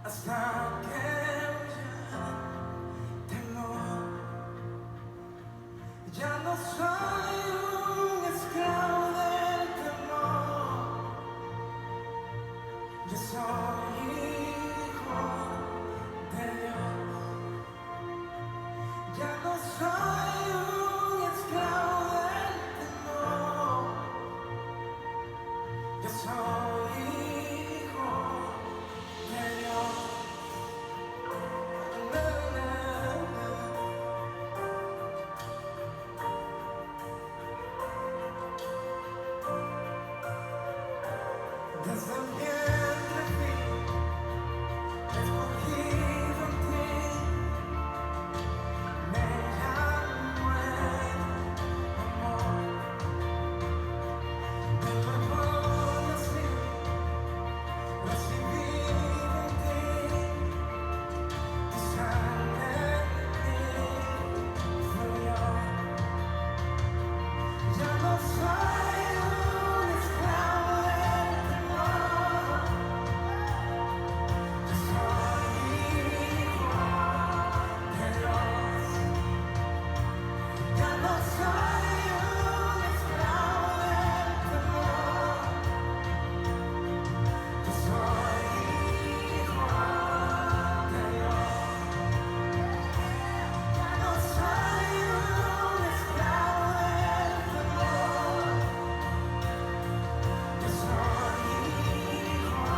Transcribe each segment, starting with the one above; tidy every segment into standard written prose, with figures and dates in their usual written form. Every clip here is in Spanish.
hasta que ya temor. Ya no soy un esclavo del temor, yo soy hijo de Dios. Ya no soy un esclavo del temor, yo soy hijo de Dios. Desde el vientre fui escogido en ti, me llamo el amor. Del nuevo nací, recibido en ti, tu sangre en mí fluyó. Ya no soy un esclavo del temor, yo soy hijo de Dios. Ya no soy un esclavo del temor, yo soy hijo de Dios. Ya no soy un esclavo del temor, yo soy hijo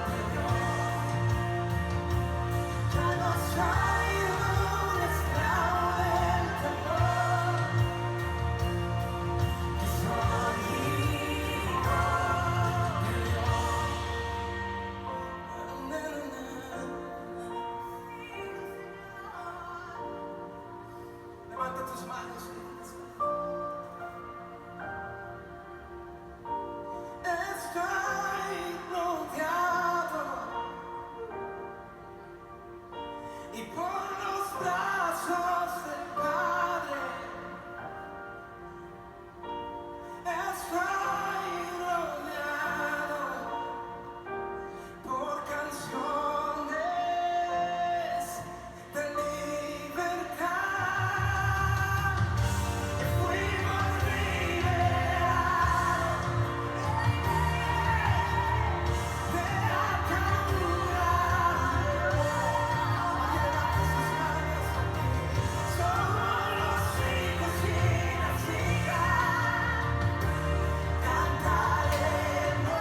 de Dios. Ya no soy un esclavo del temor, yo soy hijo de Dios. Levanta tus manos. Estoy rodeado y por los brazos del Padre. Estoy rodeado por canciones de libertad. Fuimos liberados de atadura. Levanta sus manos aquí. Somos los hijos y las hijas. Cantaremos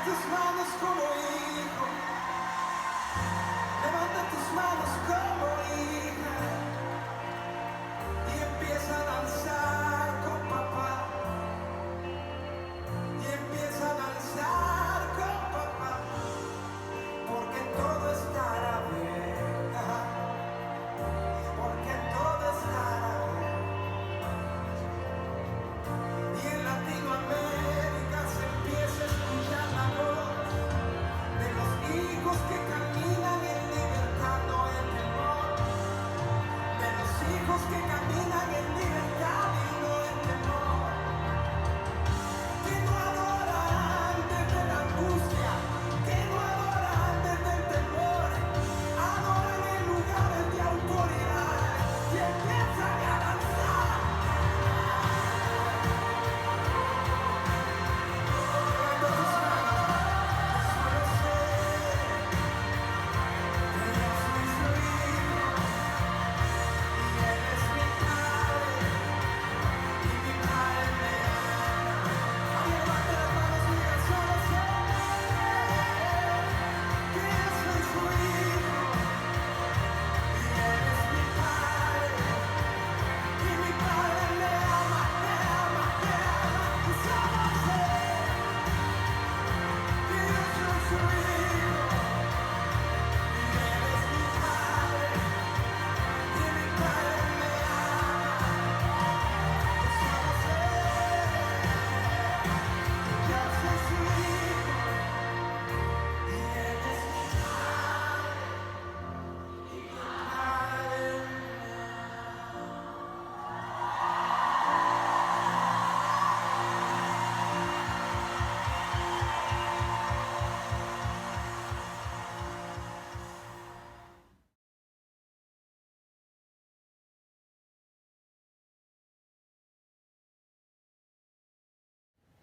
tus manos como hijo, levanta tus manos como hija.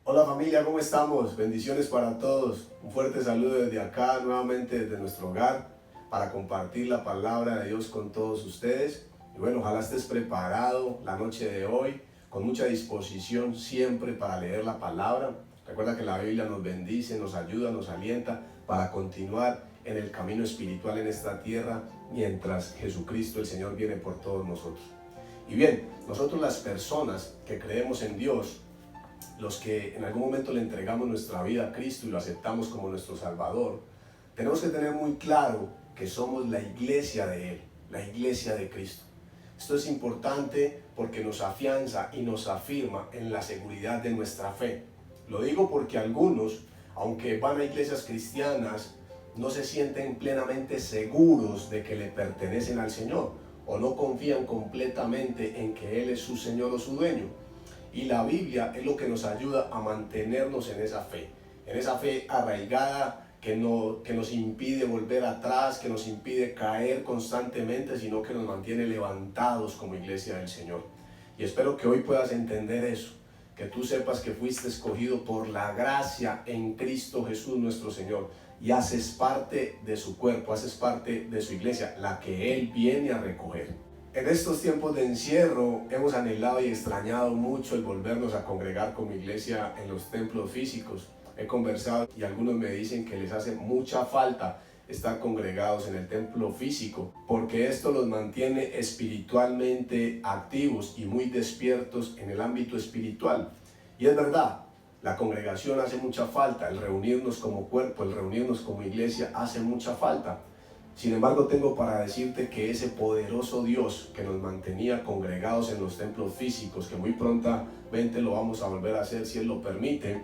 Hola familia, ¿cómo estamos? Bendiciones para todos. Un fuerte saludo desde acá, nuevamente desde nuestro hogar, para compartir la palabra de Dios con todos ustedes. Y bueno, ojalá estés preparado la noche de hoy, con mucha disposición siempre para leer la palabra. Recuerda que la Biblia nos bendice, nos ayuda, nos alienta para continuar en el camino espiritual en esta tierra, mientras Jesucristo el Señor viene por todos nosotros. Y bien, nosotros las personas que creemos en Dios, los que en algún momento le entregamos nuestra vida a Cristo y lo aceptamos como nuestro Salvador, tenemos que tener muy claro que somos la iglesia de Él, la iglesia de Cristo. Esto es importante porque nos afianza y nos afirma en la seguridad de nuestra fe. Lo digo porque algunos, aunque van a iglesias cristianas, no se sienten plenamente seguros de que le pertenecen al Señor o no confían completamente en que Él es su Señor o su dueño. Y la Biblia es lo que nos ayuda a mantenernos en esa fe arraigada que nos impide volver atrás, que nos impide caer constantemente, sino que nos mantiene levantados como iglesia del Señor. Y espero que hoy puedas entender eso, que tú sepas que fuiste escogido por la gracia en Cristo Jesús nuestro Señor y haces parte de su cuerpo, haces parte de su iglesia, la que Él viene a recoger. En estos tiempos de encierro hemos anhelado y extrañado mucho el volvernos a congregar como iglesia en los templos físicos. He conversado y algunos me dicen que les hace mucha falta estar congregados en el templo físico, porque esto los mantiene espiritualmente activos y muy despiertos en el ámbito espiritual. Y es verdad, la congregación hace mucha falta, el reunirnos como cuerpo, el reunirnos como iglesia hace mucha falta. Sin embargo, tengo para decirte que ese poderoso Dios que nos mantenía congregados en los templos físicos, que muy prontamente lo vamos a volver a hacer si Él lo permite,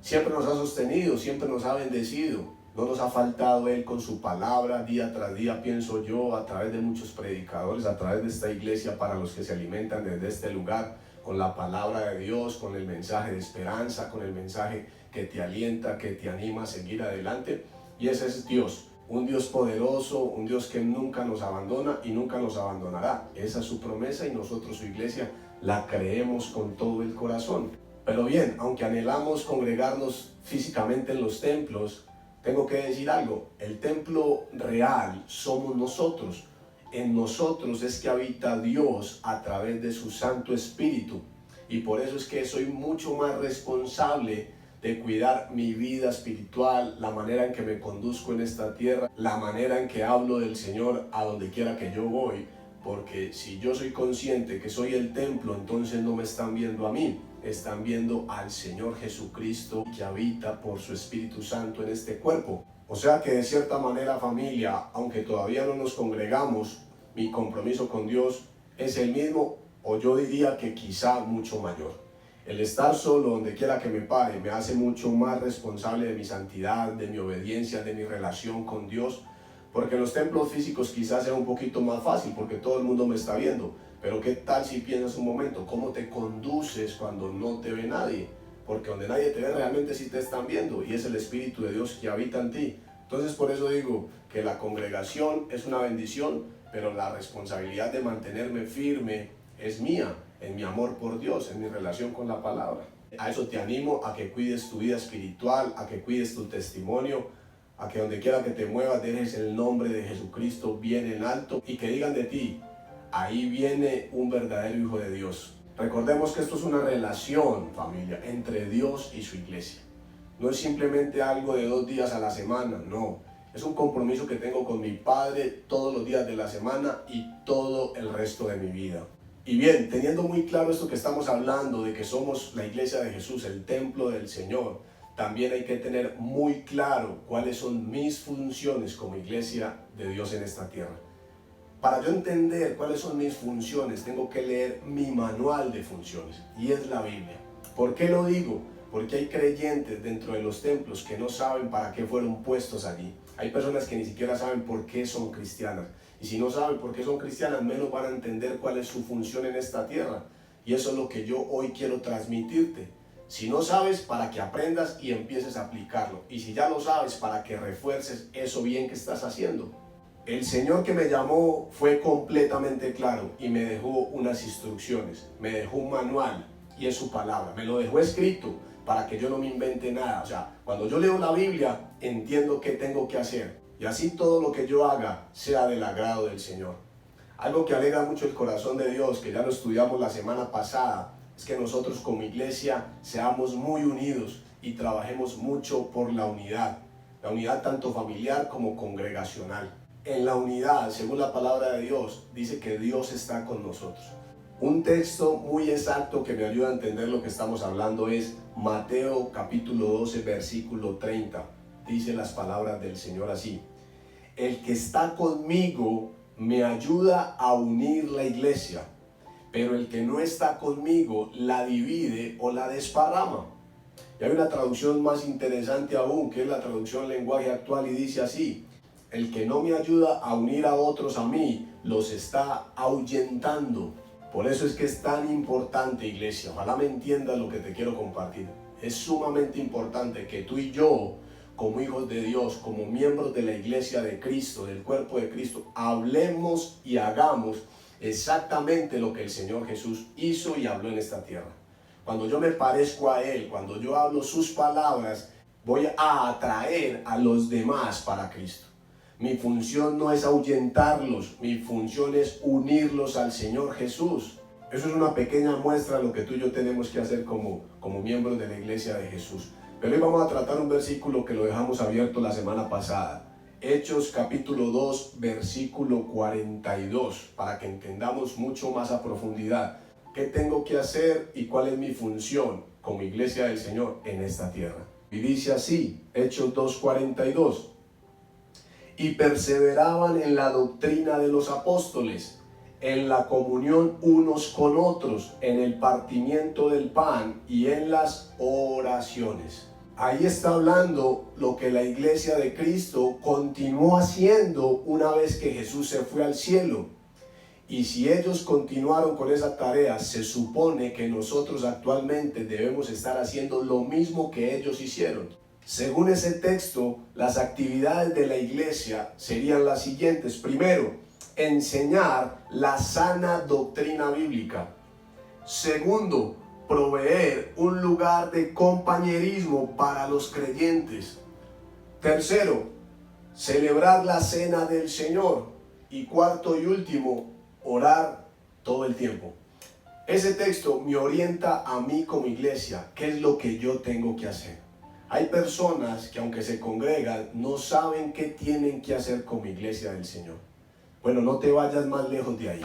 siempre nos ha sostenido, siempre nos ha bendecido. No nos ha faltado Él con su palabra día tras día, pienso yo, a través de muchos predicadores, a través de esta iglesia para los que se alimentan desde este lugar, con la palabra de Dios, con el mensaje de esperanza, con el mensaje que te alienta, que te anima a seguir adelante. Y ese es Dios. Un Dios poderoso, un Dios que nunca nos abandona y nunca nos abandonará. Esa es su promesa y nosotros, su iglesia, la creemos con todo el corazón. Pero bien, aunque anhelamos congregarnos físicamente en los templos, tengo que decir algo. El templo real somos nosotros. En nosotros es que habita Dios a través de su Santo Espíritu. Y por eso es que soy mucho más responsable de cuidar mi vida espiritual, la manera en que me conduzco en esta tierra, la manera en que hablo del Señor a donde quiera que yo voy, porque si yo soy consciente que soy el templo, entonces no me están viendo a mí, están viendo al Señor Jesucristo que habita por su Espíritu Santo en este cuerpo. O sea que de cierta manera, familia, aunque todavía no nos congregamos, mi compromiso con Dios es el mismo, o yo diría que quizá mucho mayor. El estar solo donde quiera que me pare me hace mucho más responsable de mi santidad, de mi obediencia, de mi relación con Dios, porque en los templos físicos quizás sea un poquito más fácil porque todo el mundo me está viendo, pero ¿qué tal si piensas un momento cómo te conduces cuando no te ve nadie? Porque donde nadie te ve realmente sí te están viendo y es el Espíritu de Dios que habita en ti. Entonces por eso digo que la congregación es una bendición, pero la responsabilidad de mantenerme firme es mía, en mi amor por Dios, en mi relación con la palabra. A eso te animo, a que cuides tu vida espiritual, a que cuides tu testimonio, a que donde quiera que te muevas dejes el nombre de Jesucristo bien en alto y que digan de ti, ahí viene un verdadero hijo de Dios. Recordemos que esto es una relación, familia, entre Dios y su iglesia. No es simplemente algo de 2 días a la semana, no. Es un compromiso que tengo con mi Padre todos los días de la semana y todo el resto de mi vida. Y bien, teniendo muy claro esto que estamos hablando, de que somos la iglesia de Jesús, el templo del Señor, también hay que tener muy claro cuáles son mis funciones como iglesia de Dios en esta tierra. Para yo entender cuáles son mis funciones, tengo que leer mi manual de funciones, y es la Biblia. ¿Por qué lo digo? Porque hay creyentes dentro de los templos que no saben para qué fueron puestos allí. Hay personas que ni siquiera saben por qué son cristianas. Y si no saben por qué son cristianas, menos van a entender cuál es su función en esta tierra. Y eso es lo que yo hoy quiero transmitirte. Si no sabes, para que aprendas y empieces a aplicarlo. Y si ya lo sabes, para que refuerces eso bien que estás haciendo. El Señor que me llamó fue completamente claro y me dejó unas instrucciones, me dejó un manual y es su palabra. Me lo dejó escrito para que yo no me invente nada. O sea, cuando yo leo la Biblia, entiendo qué tengo que hacer. Y así todo lo que yo haga sea del agrado del Señor. Algo que alegra mucho el corazón de Dios, que ya lo estudiamos la semana pasada, es que nosotros como iglesia seamos muy unidos y trabajemos mucho por la unidad tanto familiar como congregacional. En la unidad, según la palabra de Dios, dice que Dios está con nosotros. Un texto muy exacto que me ayuda a entender lo que estamos hablando es Mateo capítulo 12, versículo 30. Dice las palabras del Señor así: el que está conmigo me ayuda a unir la iglesia, pero el que no está conmigo la divide o la desparrama. Y hay una traducción más interesante aún, que es la traducción lenguaje actual, y dice así: el que no me ayuda a unir a otros a mí, los está ahuyentando. Por eso es que es tan importante, iglesia, ojalá me entiendas lo que te quiero compartir. Es sumamente importante que tú y yo, como hijos de Dios, como miembros de la iglesia de Cristo, del cuerpo de Cristo, hablemos y hagamos exactamente lo que el Señor Jesús hizo y habló en esta tierra. Cuando yo me parezco a Él, cuando yo hablo sus palabras, voy a atraer a los demás para Cristo. Mi función no es ahuyentarlos, mi función es unirlos al Señor Jesús. Eso es una pequeña muestra de lo que tú y yo tenemos que hacer como miembros de la iglesia de Jesús. Pero hoy vamos a tratar un versículo que lo dejamos abierto la semana pasada. Hechos capítulo 2, versículo 42, para que entendamos mucho más a profundidad qué tengo que hacer y cuál es mi función como iglesia del Señor en esta tierra. Y dice así, Hechos 2:42: y perseveraban en la doctrina de los apóstoles, en la comunión unos con otros, en el partimiento del pan y en las oraciones. Ahí está hablando lo que la iglesia de Cristo continuó haciendo una vez que Jesús se fue al cielo. Y si ellos continuaron con esa tarea, se supone que nosotros actualmente debemos estar haciendo lo mismo que ellos hicieron. Según ese texto, las actividades de la iglesia serían las siguientes. Primero, enseñar la sana doctrina bíblica. Segundo, proveer un lugar de compañerismo para los creyentes. Tercero, celebrar la cena del Señor. Y cuarto y último, orar todo el tiempo. Ese texto me orienta a mí como iglesia, qué es lo que yo tengo que hacer. Hay personas que aunque se congregan, no saben qué tienen que hacer como iglesia del Señor. Bueno, no te vayas más lejos de ahí.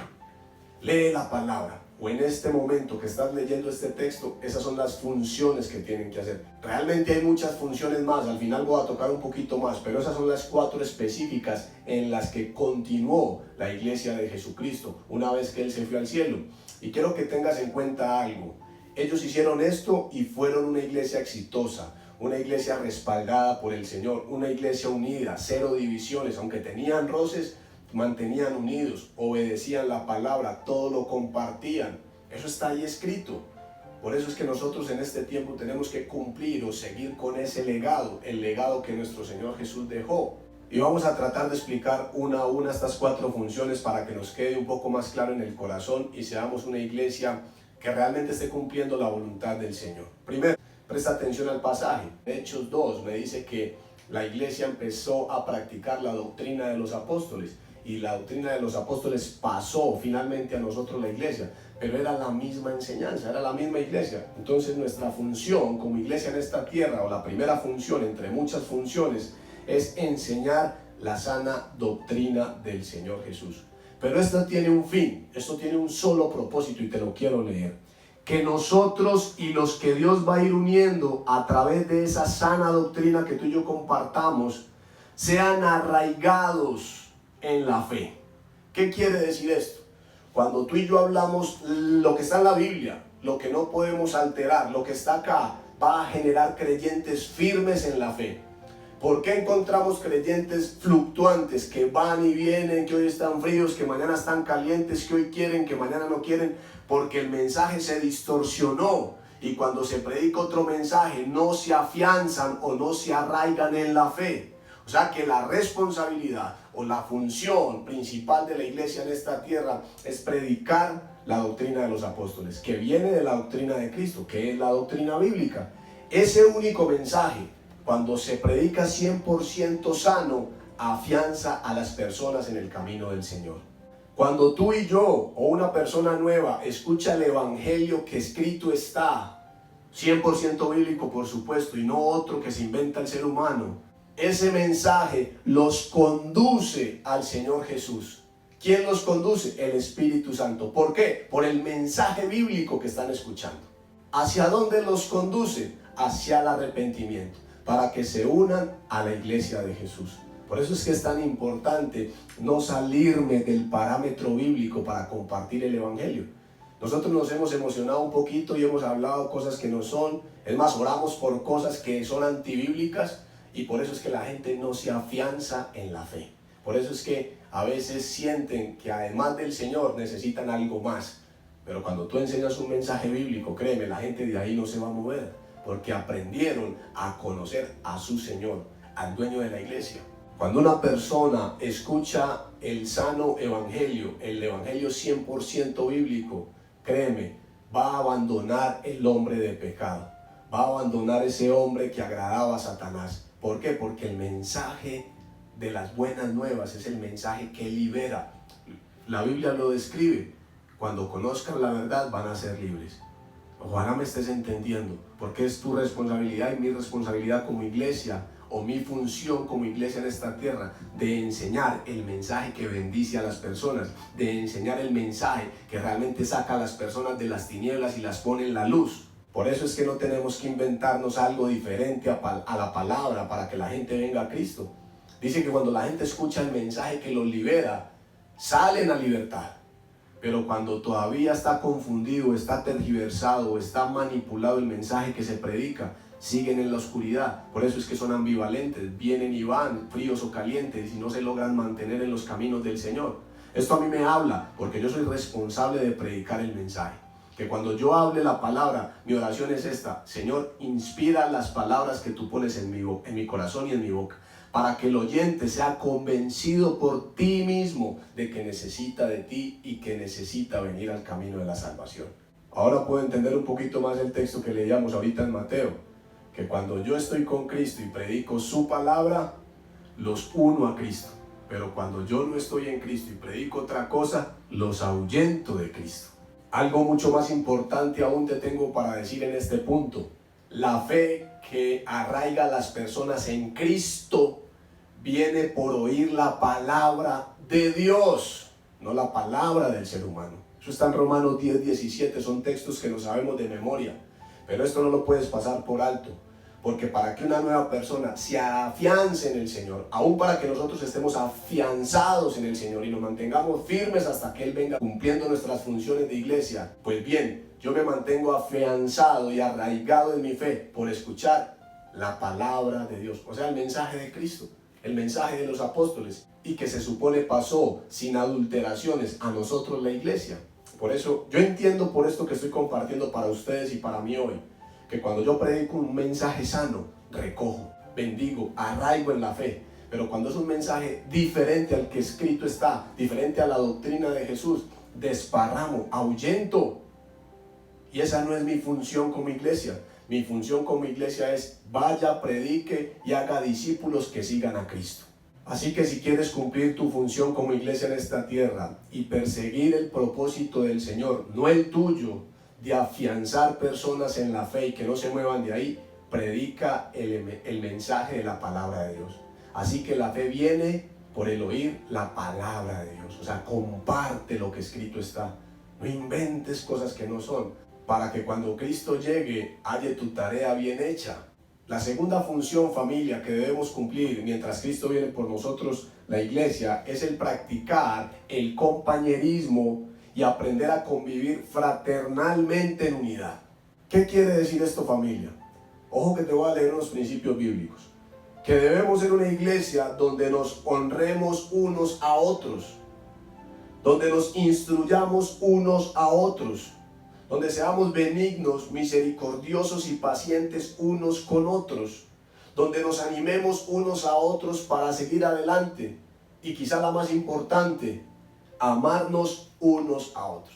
Lee la palabra, o en este momento que estás leyendo este texto, esas son las funciones que tienen que hacer. Realmente hay muchas funciones más, al final voy a tocar un poquito más, pero esas son las 4 específicas en las que continuó la iglesia de Jesucristo una vez que Él se fue al cielo. Y quiero que tengas en cuenta algo: ellos hicieron esto y fueron una iglesia exitosa, una iglesia respaldada por el Señor, una iglesia unida, 0 divisiones, aunque tenían roces, mantenían unidos, obedecían la palabra, todo lo compartían. Eso está ahí escrito. Por eso es que nosotros en este tiempo tenemos que cumplir o seguir con ese legado, el legado que nuestro Señor Jesús dejó. Y vamos a tratar de explicar una a una estas 4 funciones para que nos quede un poco más claro en el corazón y seamos una iglesia que realmente esté cumpliendo la voluntad del Señor. Primero, presta atención al pasaje. Hechos 2 me dice que la iglesia empezó a practicar la doctrina de los apóstoles. Y la doctrina de los apóstoles pasó finalmente a nosotros la iglesia, pero era la misma enseñanza, era la misma iglesia. Entonces nuestra función como iglesia en esta tierra, o la primera función entre muchas funciones, es enseñar la sana doctrina del Señor Jesús. Pero esto tiene un fin, esto tiene un solo propósito y te lo quiero leer: que nosotros y los que Dios va a ir uniendo a través de esa sana doctrina que tú y yo compartamos, sean arraigados en la fe. ¿Qué quiere decir esto? Cuando tú y yo hablamos lo que está en la Biblia, lo que no podemos alterar, lo que está acá, va a generar creyentes firmes en la fe. ¿Por qué encontramos creyentes fluctuantes que van y vienen, que hoy están fríos, que mañana están calientes, que hoy quieren, que mañana no quieren? Porque el mensaje se distorsionó y cuando se predica otro mensaje no se afianzan o no se arraigan en la fe. O sea que la responsabilidad o la función principal de la iglesia en esta tierra es predicar la doctrina de los apóstoles, que viene de la doctrina de Cristo, que es la doctrina bíblica. Ese único mensaje, cuando se predica 100% sano, afianza a las personas en el camino del Señor. Cuando tú y yo o una persona nueva escucha el evangelio que escrito está, 100% bíblico por supuesto, y no otro que se inventa el ser humano, ese mensaje los conduce al Señor Jesús. ¿Quién los conduce? El Espíritu Santo. ¿Por qué? Por el mensaje bíblico que están escuchando. ¿Hacia dónde los conduce? Hacia el arrepentimiento, para que se unan a la iglesia de Jesús. Por eso es que es tan importante no salirme del parámetro bíblico para compartir el evangelio. Nosotros nos hemos emocionado un poquito y hemos hablado cosas que no son. Es más, oramos por cosas que son antibíblicas y por eso es que la gente no se afianza en la fe. Por eso es que a veces sienten que además del Señor necesitan algo más. Pero cuando tú enseñas un mensaje bíblico, créeme, la gente de ahí no se va a mover, porque aprendieron a conocer a su Señor, al dueño de la iglesia. Cuando una persona escucha el sano evangelio, el evangelio 100% bíblico, créeme, va a abandonar el hombre de pecado, va a abandonar ese hombre que agradaba a Satanás. ¿Por qué? Porque el mensaje de las buenas nuevas es el mensaje que libera. La Biblia lo describe: cuando conozcan la verdad van a ser libres. Ojalá me estés entendiendo, porque es tu responsabilidad y mi responsabilidad como iglesia, o mi función como iglesia en esta tierra, de enseñar el mensaje que bendice a las personas, de enseñar el mensaje que realmente saca a las personas de las tinieblas y las pone en la luz. Por eso es que no tenemos que inventarnos algo diferente a la palabra para que la gente venga a Cristo. Dice que cuando la gente escucha el mensaje que los libera, salen a libertad. Pero cuando todavía está confundido, está tergiversado, está manipulado el mensaje que se predica, siguen en la oscuridad. Por eso es que son ambivalentes, vienen y van, fríos o calientes, y no se logran mantener en los caminos del Señor. Esto a mí me habla porque yo soy responsable de predicar el mensaje. Que cuando yo hable la palabra, mi oración es esta: Señor, inspira las palabras que tú pones en mi corazón y en mi boca, para que el oyente sea convencido por ti mismo de que necesita de ti y que necesita venir al camino de la salvación. Ahora puedo entender un poquito más el texto que leíamos ahorita en Mateo, que cuando yo estoy con Cristo y predico su palabra, los uno a Cristo. Pero cuando yo no estoy en Cristo y predico otra cosa, los ahuyento de Cristo. Algo mucho más importante aún te tengo para decir en este punto: la fe que arraiga a las personas en Cristo viene por oír la palabra de Dios, no la palabra del ser humano. Eso está en Romanos 10:17, son textos que no sabemos de memoria, pero esto no lo puedes pasar por alto, porque para que una nueva persona se afiance en el Señor, aún para que nosotros estemos afianzados en el Señor y nos mantengamos firmes hasta que Él venga cumpliendo nuestras funciones de iglesia, pues bien, yo me mantengo afianzado y arraigado en mi fe por escuchar la palabra de Dios, o sea, el mensaje de Cristo, el mensaje de los apóstoles, y que se supone pasó sin adulteraciones a nosotros la iglesia. Por eso yo entiendo, por esto que estoy compartiendo para ustedes y para mí hoy, que cuando yo predico un mensaje sano, recojo, bendigo, arraigo en la fe. Pero cuando es un mensaje diferente al que escrito está, diferente a la doctrina de Jesús, desparramo, ahuyento. Y esa no es mi función como iglesia. Mi función como iglesia es: vaya, predique y haga discípulos que sigan a Cristo. Así que si quieres cumplir tu función como iglesia en esta tierra y perseguir el propósito del Señor, no el tuyo, de afianzar personas en la fe y que no se muevan de ahí, predica el mensaje de la palabra de Dios. Así que la fe viene por el oír la palabra de Dios. O sea, comparte lo que escrito está. No inventes cosas que no son, para que cuando Cristo llegue, haya tu tarea bien hecha. La segunda función, familia, que debemos cumplir mientras Cristo viene por nosotros, la iglesia, es el practicar el compañerismo y aprender a convivir fraternalmente en unidad. ¿Qué quiere decir esto, familia? Ojo que te voy a leer unos principios bíblicos. Que debemos ser una iglesia donde nos honremos unos a otros, donde nos instruyamos unos a otros, donde seamos benignos, misericordiosos y pacientes unos con otros, donde nos animemos unos a otros para seguir adelante, y quizá la más importante, amarnos unos a otros.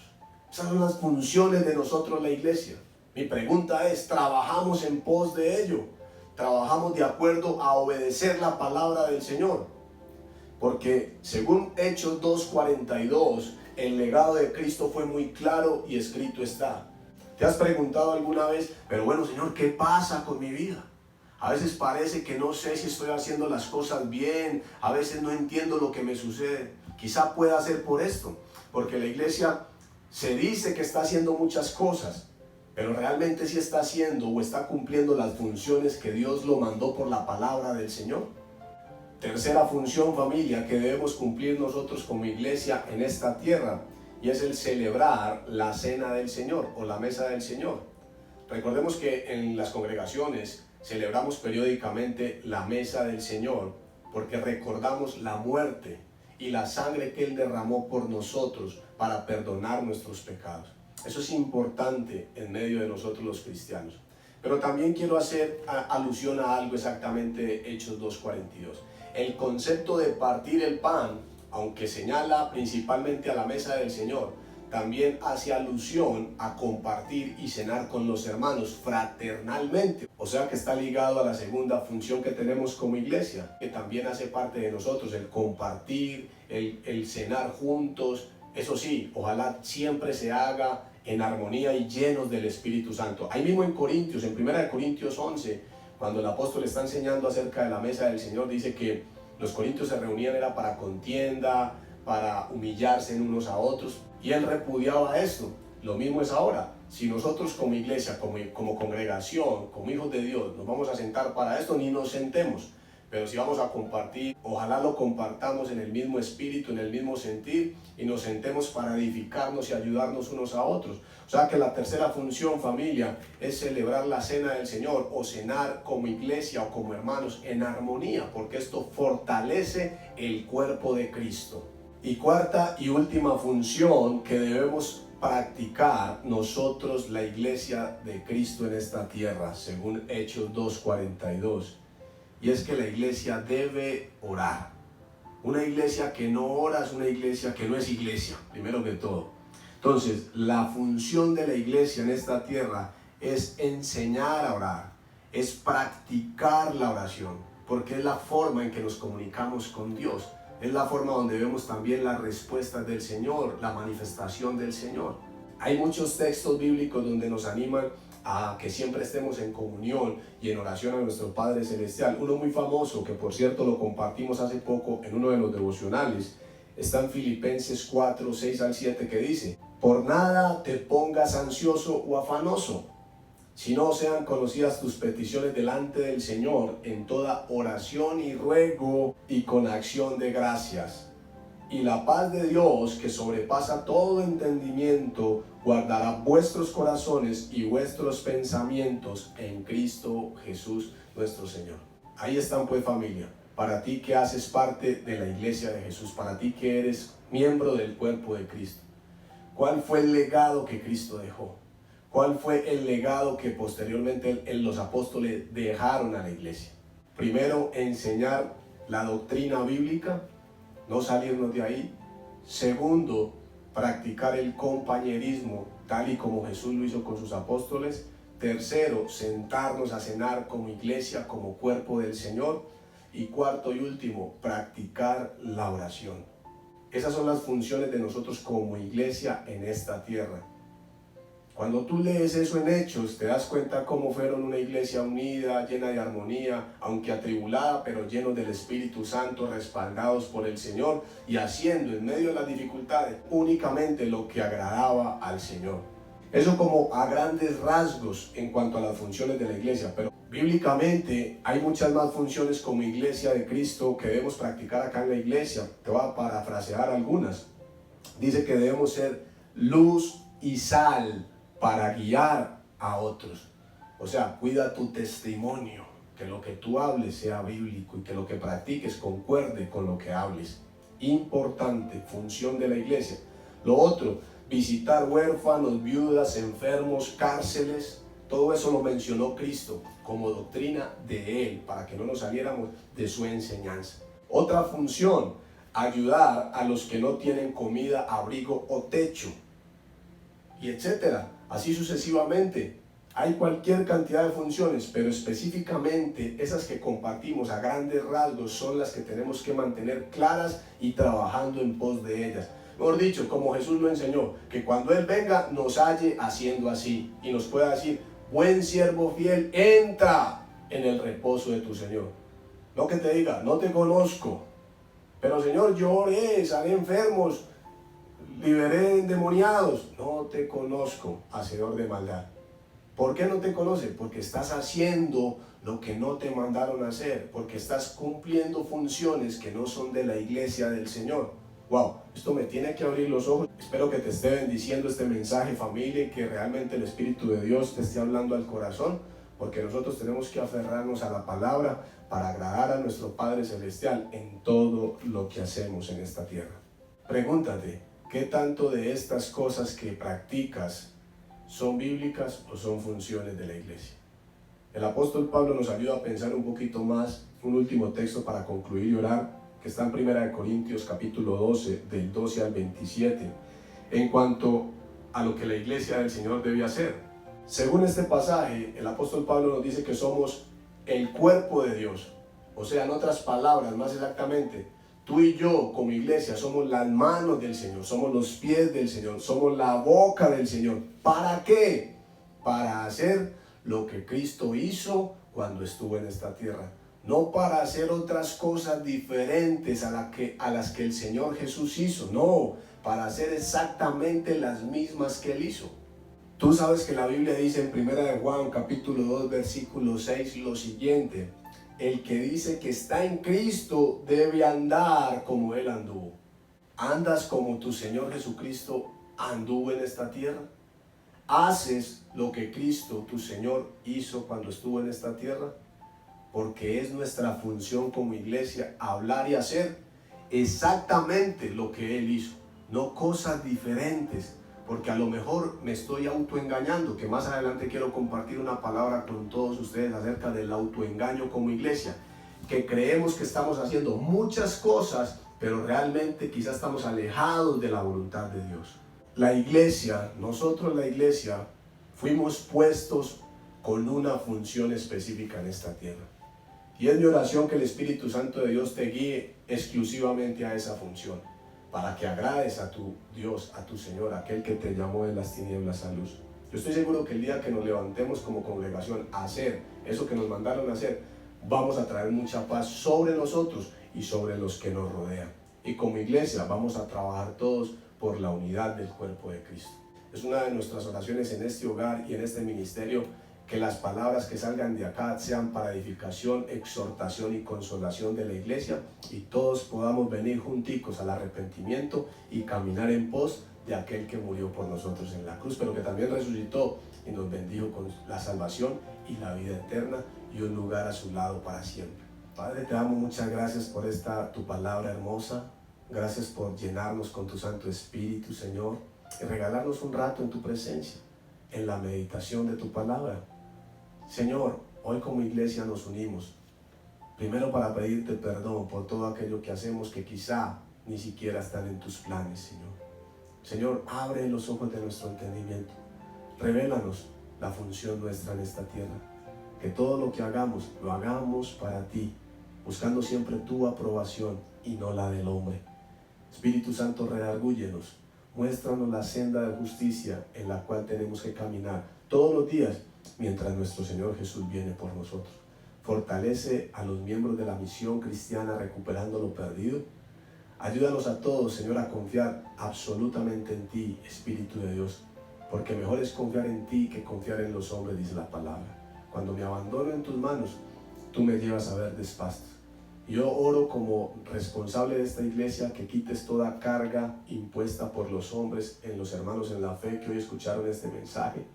Esas son las funciones de nosotros, la iglesia. Mi pregunta es, ¿trabajamos en pos de ello? ¿Trabajamos de acuerdo a obedecer la palabra del Señor? Porque según Hechos 2:42, el legado de Cristo fue muy claro y escrito está. ¿Te has preguntado alguna vez, pero bueno, Señor, ¿qué pasa con mi vida? A veces parece que no sé si estoy haciendo las cosas bien, a veces no entiendo lo que me sucede. Quizá pueda ser por esto, porque la iglesia se dice que está haciendo muchas cosas, pero realmente sí está haciendo o está cumpliendo las funciones que Dios lo mandó por la palabra del Señor. Tercera función, familia, que debemos cumplir nosotros como iglesia en esta tierra, y es el celebrar la cena del Señor o la mesa del Señor. Recordemos que en las congregaciones celebramos periódicamente la mesa del Señor porque recordamos la muerte y la sangre que Él derramó por nosotros para perdonar nuestros pecados. Eso es importante en medio de nosotros los cristianos. Pero también quiero hacer alusión a algo exactamente Hechos 2:42. El concepto de partir el pan, aunque señala principalmente a la mesa del Señor, también hace alusión a compartir y cenar con los hermanos fraternalmente. O sea que está ligado a la segunda función que tenemos como iglesia, que también hace parte de nosotros, el compartir, el cenar juntos. Eso sí, ojalá siempre se haga en armonía y llenos del Espíritu Santo. Ahí mismo en Corintios, en 1 Corintios 11, cuando el apóstol está enseñando acerca de la mesa del Señor, dice que los corintios se reunían era para contienda, para humillarse en unos a otros, y él repudiaba esto. Lo mismo es ahora. Si nosotros como iglesia, como congregación, como hijos de Dios, nos vamos a sentar para esto, ni nos sentemos. Pero si vamos a compartir, ojalá lo compartamos en el mismo espíritu, en el mismo sentir, y nos sentemos para edificarnos y ayudarnos unos a otros. O sea que la tercera función, familia, es celebrar la cena del Señor o cenar como iglesia o como hermanos en armonía, porque esto fortalece el cuerpo de Cristo. Y cuarta y última función que debemos practicar nosotros, la iglesia de Cristo en esta tierra, según Hechos 2:42. Y es que la iglesia debe orar. Una iglesia que no ora es una iglesia que no es iglesia, primero que todo. Entonces, la función de la iglesia en esta tierra es enseñar a orar, es practicar la oración, porque es la forma en que nos comunicamos con Dios. Es la forma donde vemos también las respuestas del Señor, la manifestación del Señor. Hay muchos textos bíblicos donde nos animan a que siempre estemos en comunión y en oración a nuestro Padre Celestial. Uno muy famoso, que por cierto lo compartimos hace poco en uno de los devocionales, está en Filipenses 4:6-7, que dice: por nada te pongas ansioso o afanoso, sino sean conocidas tus peticiones delante del Señor en toda oración y ruego y con acción de gracias. Y la paz de Dios, que sobrepasa todo entendimiento, guardará vuestros corazones y vuestros pensamientos en Cristo Jesús nuestro Señor. Ahí están pues, familia, para ti que haces parte de la iglesia de Jesús, para ti que eres miembro del cuerpo de Cristo. ¿Cuál fue el legado que Cristo dejó? ¿Cuál fue el legado que posteriormente los apóstoles dejaron a la iglesia? Primero, enseñar la doctrina bíblica, no salirnos de ahí. Segundo, practicar el compañerismo, tal y como Jesús lo hizo con sus apóstoles. Tercero, sentarnos a cenar como iglesia, como cuerpo del Señor. Y cuarto y último, practicar la oración. Esas son las funciones de nosotros como iglesia en esta tierra. Cuando tú lees eso en Hechos, te das cuenta cómo fueron una iglesia unida, llena de armonía, aunque atribulada, pero llenos del Espíritu Santo, respaldados por el Señor y haciendo en medio de las dificultades únicamente lo que agradaba al Señor. Eso como a grandes rasgos en cuanto a las funciones de la iglesia, pero bíblicamente hay muchas más funciones como iglesia de Cristo que debemos practicar acá en la iglesia. Te voy a parafrasear algunas. Dice que debemos ser luz y sal para guiar a otros. O sea, cuida tu testimonio, que lo que tú hables sea bíblico y que lo que practiques concuerde con lo que hables. Importante, función de la iglesia. Lo otro, visitar huérfanos, viudas, enfermos, cárceles. Todo eso lo mencionó Cristo como doctrina de Él, para que no nos saliéramos de su enseñanza. Otra función, ayudar a los que no tienen comida, abrigo o techo, y etcétera. Así sucesivamente. Hay cualquier cantidad de funciones, pero específicamente esas que compartimos a grandes rasgos son las que tenemos que mantener claras y trabajando en pos de ellas. Mejor dicho, como Jesús lo enseñó, que cuando Él venga nos halle haciendo así y nos pueda decir: buen siervo fiel, entra en el reposo de tu Señor. No que te diga: no te conozco, pero Señor, yo oré, sané enfermos, liberé endemoniados. No te conozco, hacedor de maldad. ¿Por qué no te conoce? Porque estás haciendo lo que no te mandaron a hacer, porque estás cumpliendo funciones que no son de la iglesia del Señor. Wow, esto me tiene que abrir los ojos. Espero que te esté bendiciendo este mensaje, familia, y que realmente el Espíritu de Dios te esté hablando al corazón, porque nosotros tenemos que aferrarnos a la palabra para agradar a nuestro Padre Celestial en todo lo que hacemos en esta tierra. Pregúntate, ¿qué tanto de estas cosas que practicas son bíblicas o son funciones de la iglesia? El apóstol Pablo nos ayuda a pensar un poquito más. Un último texto para concluir y orar, que está en 1 Corintios capítulo 12, del 12 al 27, en cuanto a lo que la iglesia del Señor debe hacer. Según este pasaje, el apóstol Pablo nos dice que somos el cuerpo de Dios. O sea, en otras palabras, más exactamente, tú y yo como iglesia somos las manos del Señor, somos los pies del Señor, somos la boca del Señor. ¿Para qué? Para hacer lo que Cristo hizo cuando estuvo en esta tierra. No para hacer otras cosas diferentes a las que el Señor Jesús hizo. No, para hacer exactamente las mismas que Él hizo. Tú sabes que la Biblia dice en 1 de Juan capítulo 2 versículo 6 lo siguiente: el que dice que está en Cristo debe andar como Él anduvo. ¿Andas como tu Señor Jesucristo anduvo en esta tierra? ¿Haces lo que Cristo, tu Señor, hizo cuando estuvo en esta tierra? Porque es nuestra función como iglesia hablar y hacer exactamente lo que Él hizo, no cosas diferentes. Porque a lo mejor me estoy autoengañando, que más adelante quiero compartir una palabra con todos ustedes acerca del autoengaño como iglesia, que creemos que estamos haciendo muchas cosas, pero realmente quizás estamos alejados de la voluntad de Dios. La iglesia, nosotros la iglesia, fuimos puestos con una función específica en esta tierra. Y es mi oración que el Espíritu Santo de Dios te guíe exclusivamente a esa función, para que agrades a tu Dios, a tu Señor, aquel que te llamó de las tinieblas a luz. Yo estoy seguro que el día que nos levantemos como congregación a hacer eso que nos mandaron a hacer, vamos a traer mucha paz sobre nosotros y sobre los que nos rodean. Y como iglesia vamos a trabajar todos por la unidad del cuerpo de Cristo. Es una de nuestras oraciones en este hogar y en este ministerio, que las palabras que salgan de acá sean para edificación, exhortación y consolación de la iglesia, y todos podamos venir junticos al arrepentimiento y caminar en pos de aquel que murió por nosotros en la cruz, pero que también resucitó y nos bendijo con la salvación y la vida eterna y un lugar a su lado para siempre. Padre, te damos muchas gracias por tu palabra hermosa. Gracias por llenarnos con tu Santo Espíritu, Señor, y regalarnos un rato en tu presencia, en la meditación de tu palabra. Señor, hoy como iglesia nos unimos, primero para pedirte perdón por todo aquello que hacemos que quizá ni siquiera están en tus planes, Señor. Señor, abre los ojos de nuestro entendimiento, revélanos la función nuestra en esta tierra, que todo lo que hagamos, lo hagamos para ti, buscando siempre tu aprobación y no la del hombre. Espíritu Santo, redargúyenos, muéstranos la senda de justicia en la cual tenemos que caminar todos los días, mientras nuestro Señor Jesús viene por nosotros. Fortalece a los miembros de la misión cristiana recuperando lo perdido. Ayúdanos a todos, Señor, a confiar absolutamente en ti, Espíritu de Dios, porque mejor es confiar en ti que confiar en los hombres, dice la palabra. Cuando me abandono en tus manos, tú me llevas a ver despastos. Yo oro como responsable de esta iglesia que quites toda carga impuesta por los hombres en los hermanos en la fe que hoy escucharon este mensaje.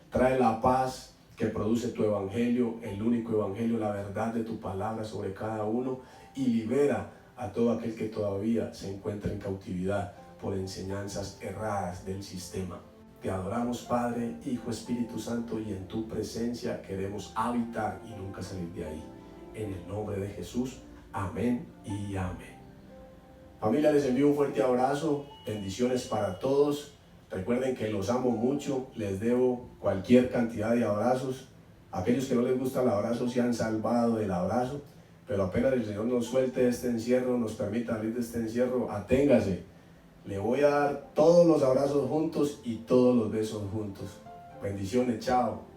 Trae la paz que produce tu evangelio, el único evangelio, la verdad de tu palabra sobre cada uno, y libera a todo aquel que todavía se encuentra en cautividad por enseñanzas erradas del sistema. Te adoramos, Padre, Hijo, Espíritu Santo, y en tu presencia queremos habitar y nunca salir de ahí. En el nombre de Jesús, amén y amén. Familia, les envío un fuerte abrazo, bendiciones para todos. Recuerden que los amo mucho, les debo cualquier cantidad de abrazos. Aquellos que no les gusta el abrazo se han salvado del abrazo, pero apenas el Señor nos suelte este encierro, nos permita salir de este encierro, aténgase. Le voy a dar todos los abrazos juntos y todos los besos juntos. Bendiciones, chao.